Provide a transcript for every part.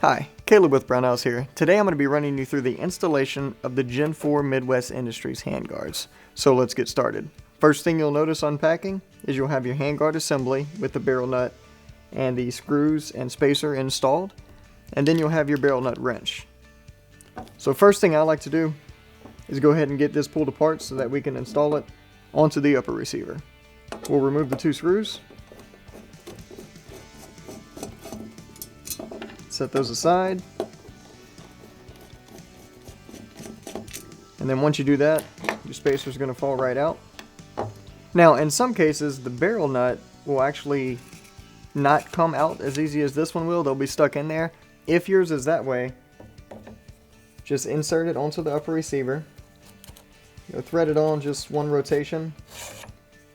Hi, Caleb with Brownells here. Today I'm going to be running you through the installation of the Gen 4 Midwest Industries handguards. So let's get started. First thing you'll notice unpacking is you'll have your handguard assembly with the barrel nut and the screws and spacer installed, and then you'll have your barrel nut wrench. So first thing I like to do is go ahead and get this pulled apart so that we can install it onto the upper receiver. We'll remove the two screws, set those aside, and then once you do that, your spacer is going to fall right out. Now in some cases the barrel nut will actually not come out as easy as this one will. They'll be stuck in there. If yours is that way, just insert it onto the upper receiver, thread it on just one rotation,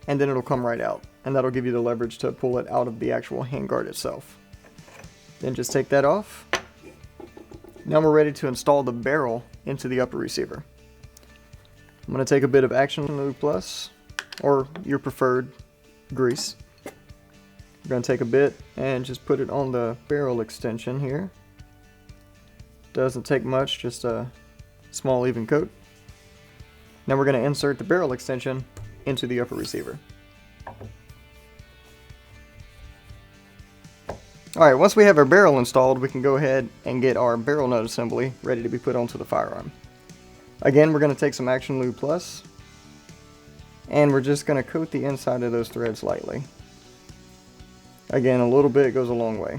and then it'll come right out, and that'll give you the leverage to pull it out of the actual handguard itself. Then just take that off. Now we're ready to install the barrel into the upper receiver. I'm going to take a bit of Action Lube Plus, or your preferred grease. We're going to take a bit and just put it on the barrel extension here. Doesn't take much, just a small even coat. Now we're going to insert the barrel extension into the upper receiver. Alright, once we have our barrel installed, we can go ahead and get our barrel nut assembly ready to be put onto the firearm. Again, we're going to take some Action Lube Plus, and we're just going to coat the inside of those threads lightly. Again, a little bit goes a long way.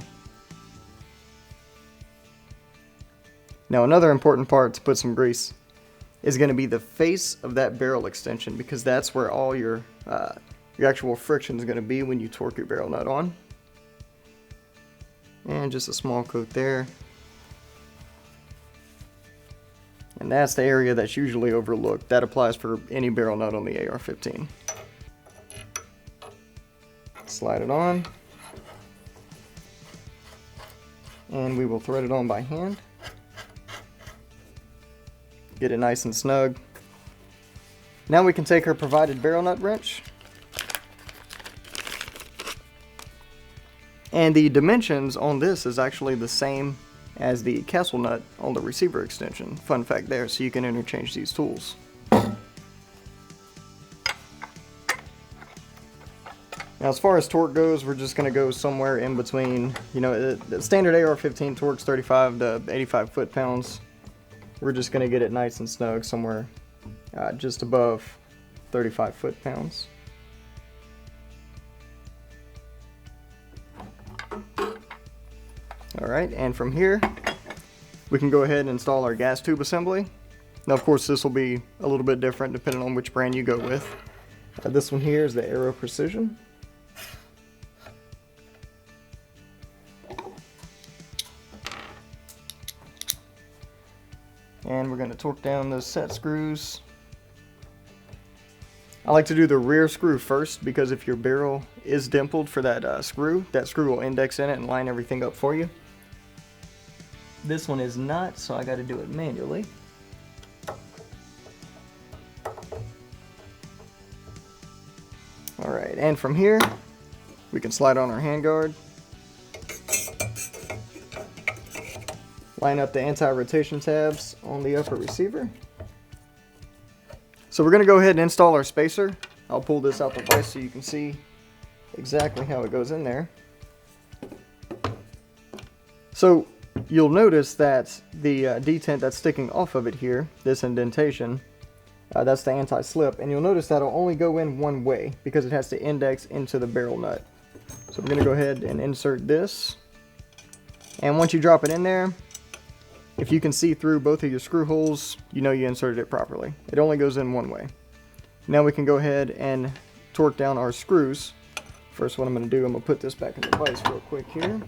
Now another important part to put some grease is going to be the face of that barrel extension, because that's where all your actual friction is going to be when you torque your barrel nut on. And just a small coat there. And that's the area that's usually overlooked. That applies for any barrel nut on the AR-15. Slide it on. And we will thread it on by hand. Get it nice and snug. Now we can take our provided barrel nut wrench, and the dimensions on this is actually the same as the castle nut on the receiver extension. Fun fact there, so you can interchange these tools. Now as far as torque goes, we're just going to go somewhere in between, the standard AR-15 torque's 35 to 85 foot-pounds. We're just going to get it nice and snug somewhere just above 35 foot-pounds. Alright, and from here we can go ahead and install our gas tube assembly. Now of course this will be a little bit different depending on which brand you go with. This one here is the Aero Precision. And we're going to torque down those set screws. I like to do the rear screw first, because if your barrel is dimpled for that screw will index in it and line everything up for you. This one is not, so I got to do it manually. Alright, and from here we can slide on our handguard, line up the anti-rotation tabs on the upper receiver. So we're going to go ahead and install our spacer. I'll pull this out the vise so you can see exactly how it goes in there. So you'll notice that the detent that's sticking off of it here, this indentation, that's the anti-slip, and you'll notice that'll only go in one way because it has to index into the barrel nut. So we're going to go ahead and insert this, and once you drop it in there, if you can see through both of your screw holes, you know you inserted it properly. It only goes in one way. Now we can go ahead and torque down our screws. First, what I'm going to do, I'm going to put this back in the vise real quick here.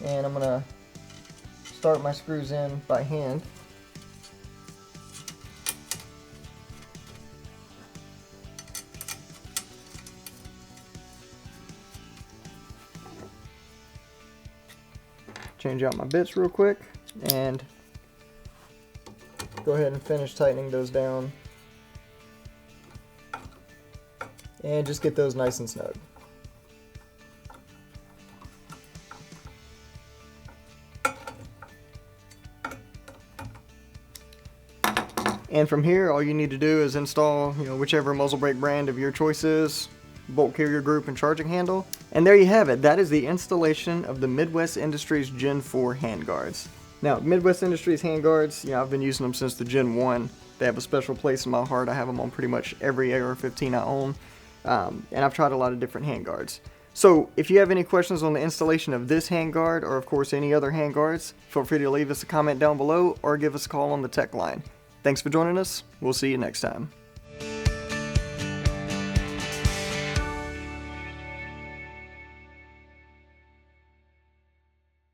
And I'm going to start my screws in by hand. Change out my bits real quick and go ahead and finish tightening those down and just get those nice and snug. And from here, all you need to do is install, whichever muzzle brake brand of your choice is, bolt carrier group, and charging handle. And there you have it. That is the installation of the Midwest Industries Gen 4 handguards. Now, Midwest Industries handguards, I've been using them since the Gen 1. They have a special place in my heart. I have them on pretty much every AR-15 I own. And I've tried a lot of different handguards. So if you have any questions on the installation of this handguard, or of course any other handguards, feel free to leave us a comment down below or give us a call on the tech line. Thanks for joining us. We'll see you next time.